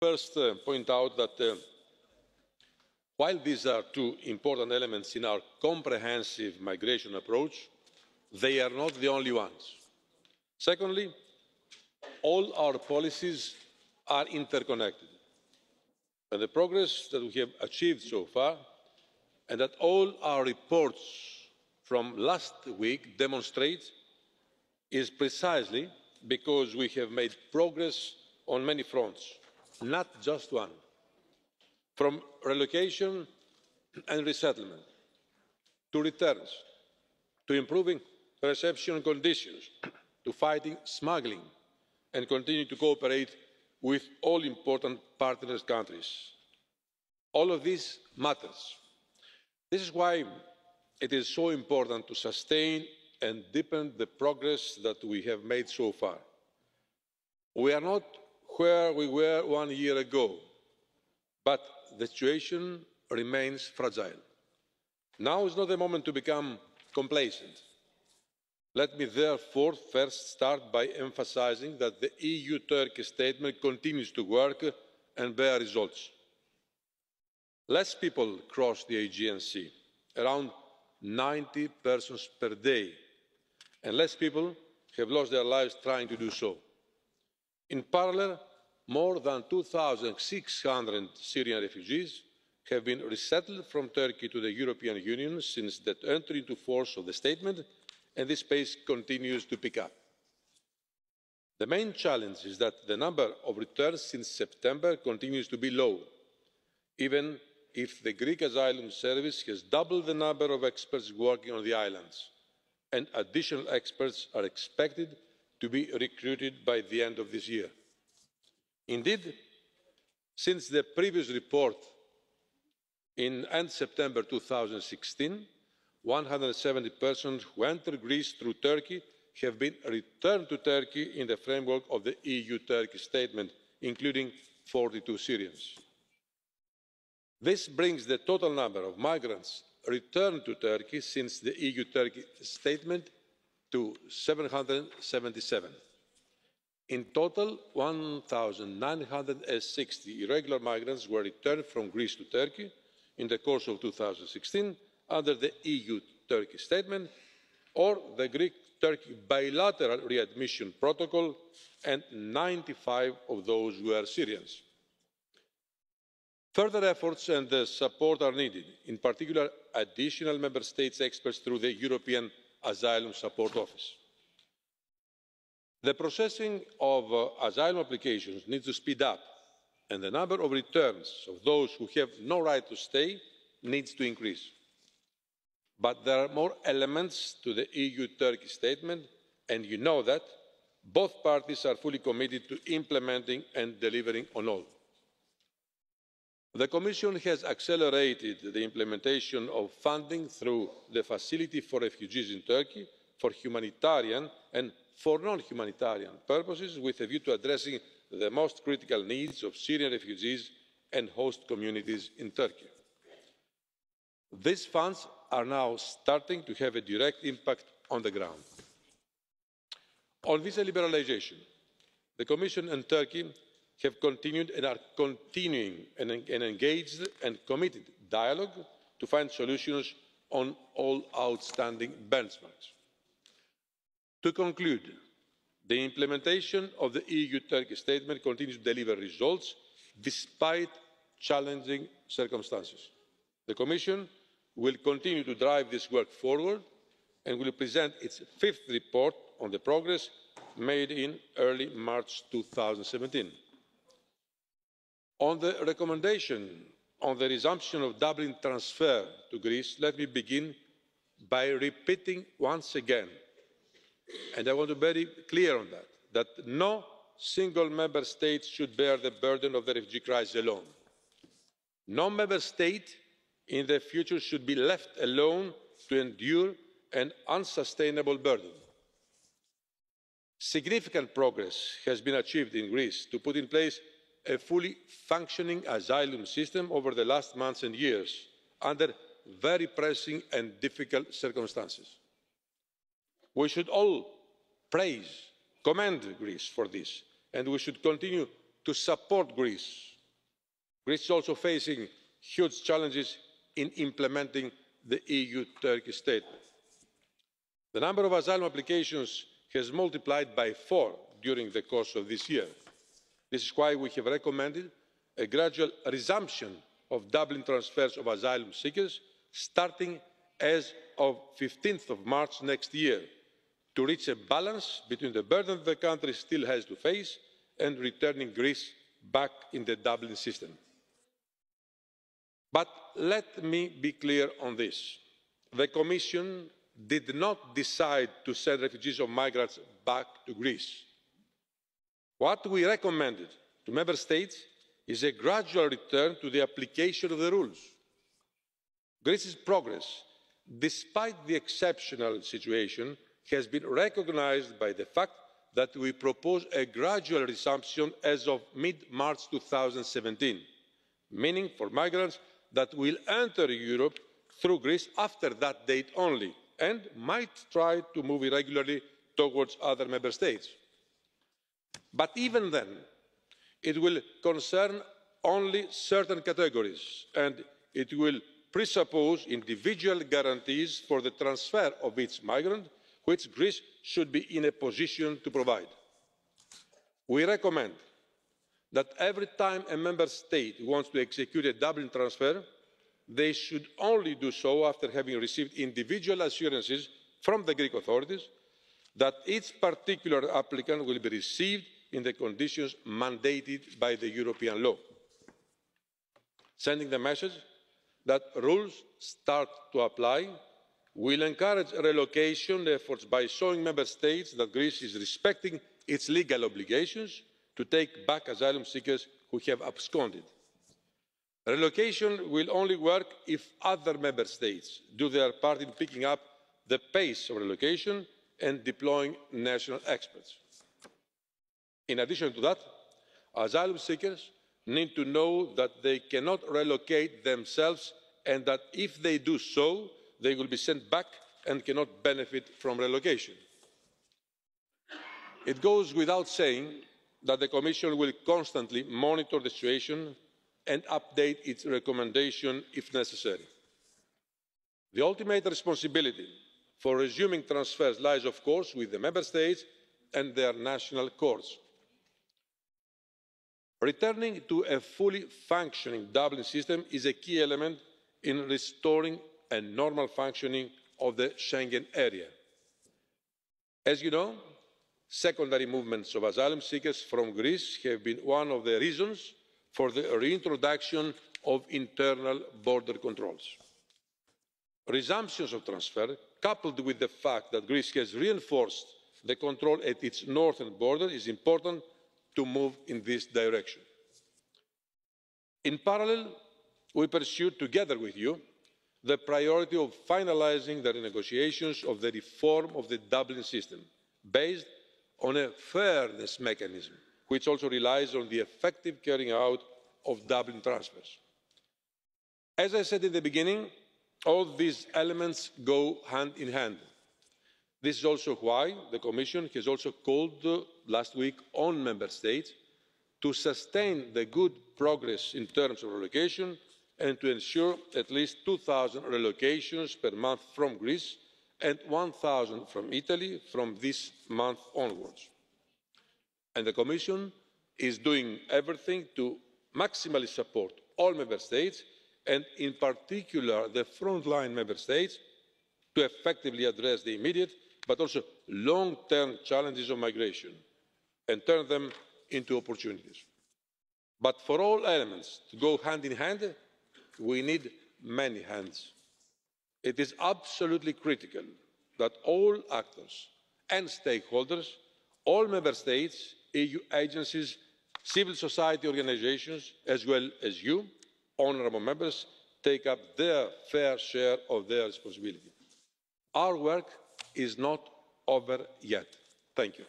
First, point out that while these are two important elements in our comprehensive migration approach, they are not the only ones. Secondly, all our policies are interconnected, and the progress that we have achieved so far, and that all our reports from last week demonstrate, is precisely because we have made progress on many fronts, not just one. From relocation and resettlement, to returns, to improving reception conditions, to fighting smuggling, and continue to cooperate with all important partner countries. All of this matters. This is why it is so important to sustain and deepen the progress that we have made so far. We are not where we were 1 year ago, but the situation remains fragile. Now is not the moment to become complacent. Let me therefore first start by emphasising that the EU-Turkey statement continues to work and bear results. Less people cross the Aegean Sea, around 90 persons per day, and less people have lost their lives trying to do so. In parallel, more than 2,600 Syrian refugees have been resettled from Turkey to the European Union since the entry into force of the statement, and this pace continues to pick up. The main challenge is that the number of returns since September continues to be low, even if the Greek Asylum Service has doubled the number of experts working on the islands, and additional experts are expected to be recruited by the end of this year. Indeed, since the previous report in end September 2016, 170 persons who entered Greece through Turkey have been returned to Turkey in the framework of the EU-Turkey statement, including 42 Syrians. This brings the total number of migrants returned to Turkey since the EU-Turkey statement to 777. In total, 1,960 irregular migrants were returned from Greece to Turkey in the course of 2016 under the EU-Turkey statement or the Greek-Turkey bilateral readmission protocol, and 95 of those were Syrians. Further efforts and support are needed, in particular additional Member States experts through the European Asylum Support Office. The processing of asylum applications needs to speed up, and the number of returns of those who have no right to stay needs to increase. But there are more elements to the EU-Turkey statement, and you know that both parties are fully committed to implementing and delivering on all. The Commission has accelerated the implementation of funding through the Facility for Refugees in Turkey for humanitarian and for non-humanitarian purposes, with a view to addressing the most critical needs of Syrian refugees and host communities in Turkey. These funds are now starting to have a direct impact on the ground. On visa liberalisation, the Commission and Turkey have continued and are continuing an engaged and committed dialogue to find solutions on all outstanding benchmarks. To conclude, the implementation of the EU-Turkey statement continues to deliver results despite challenging circumstances. The Commission will continue to drive this work forward and will present its fifth report on the progress made in early March 2017. On the recommendation on the resumption of Dublin transfer to Greece, let me begin by repeating once again, and I want to be very clear on that no single Member State should bear the burden of the refugee crisis alone. No Member State in the future should be left alone to endure an unsustainable burden. Significant progress has been achieved in Greece to put in place a fully functioning asylum system over the last months and years, under very pressing and difficult circumstances. We should all praise, commend Greece for this, and we should continue to support Greece. Greece is also facing huge challenges in implementing the EU-Turkey statement. The number of asylum applications has multiplied by 4 during the course of this year. This is why we have recommended a gradual resumption of Dublin transfers of asylum seekers starting as of 15th of March next year, to reach a balance between the burden the country still has to face and returning Greece back in the Dublin system. But let me be clear on this. The Commission did not decide to send refugees or migrants back to Greece. What we recommended to Member States is a gradual return to the application of the rules. Greece's progress, despite the exceptional situation, has been recognised by the fact that we propose a gradual resumption as of mid-March 2017, meaning for migrants that will enter Europe through Greece after that date only and might try to move irregularly towards other Member States. But even then, it will concern only certain categories and it will presuppose individual guarantees for the transfer of each migrant, which Greece should be in a position to provide. We recommend that every time a Member State wants to execute a Dublin transfer, they should only do so after having received individual assurances from the Greek authorities that each particular applicant will be received in the conditions mandated by the European law, sending the message that rules start to apply will encourage relocation efforts by showing Member States that Greece is respecting its legal obligations to take back asylum seekers who have absconded. Relocation will only work if other Member States do their part in picking up the pace of relocation and deploying national experts. In addition to that, asylum seekers need to know that they cannot relocate themselves and that if they do so, they will be sent back and cannot benefit from relocation. It goes without saying that the Commission will constantly monitor the situation and update its recommendation if necessary. The ultimate responsibility for resuming transfers lies, of course, with the Member States and their national courts. Returning to a fully functioning Dublin system is a key element in restoring a normal functioning of the Schengen area. As you know, secondary movements of asylum seekers from Greece have been one of the reasons for the reintroduction of internal border controls. Resumptions of transfer, coupled with the fact that Greece has reinforced the control at its northern border, is important to move in this direction. In parallel, we pursued together with you the priority of finalising the renegotiations of the reform of the Dublin system, based on a fairness mechanism, which also relies on the effective carrying out of Dublin transfers. As I said in the beginning, all these elements go hand in hand. This is also why the Commission has also called last week on Member States to sustain the good progress in terms of relocation and to ensure at least 2,000 relocations per month from Greece and 1,000 from Italy from this month onwards. And the Commission is doing everything to maximally support all Member States, and in particular the frontline Member States, to effectively address the immediate but also long-term challenges of migration and turn them into opportunities. But for all elements to go hand in hand, we need many hands. It is absolutely critical that all actors and stakeholders, all Member States, EU agencies, civil society organisations, as well as you, honourable Members, take up their fair share of their responsibility. Our work is not over yet. Thank you.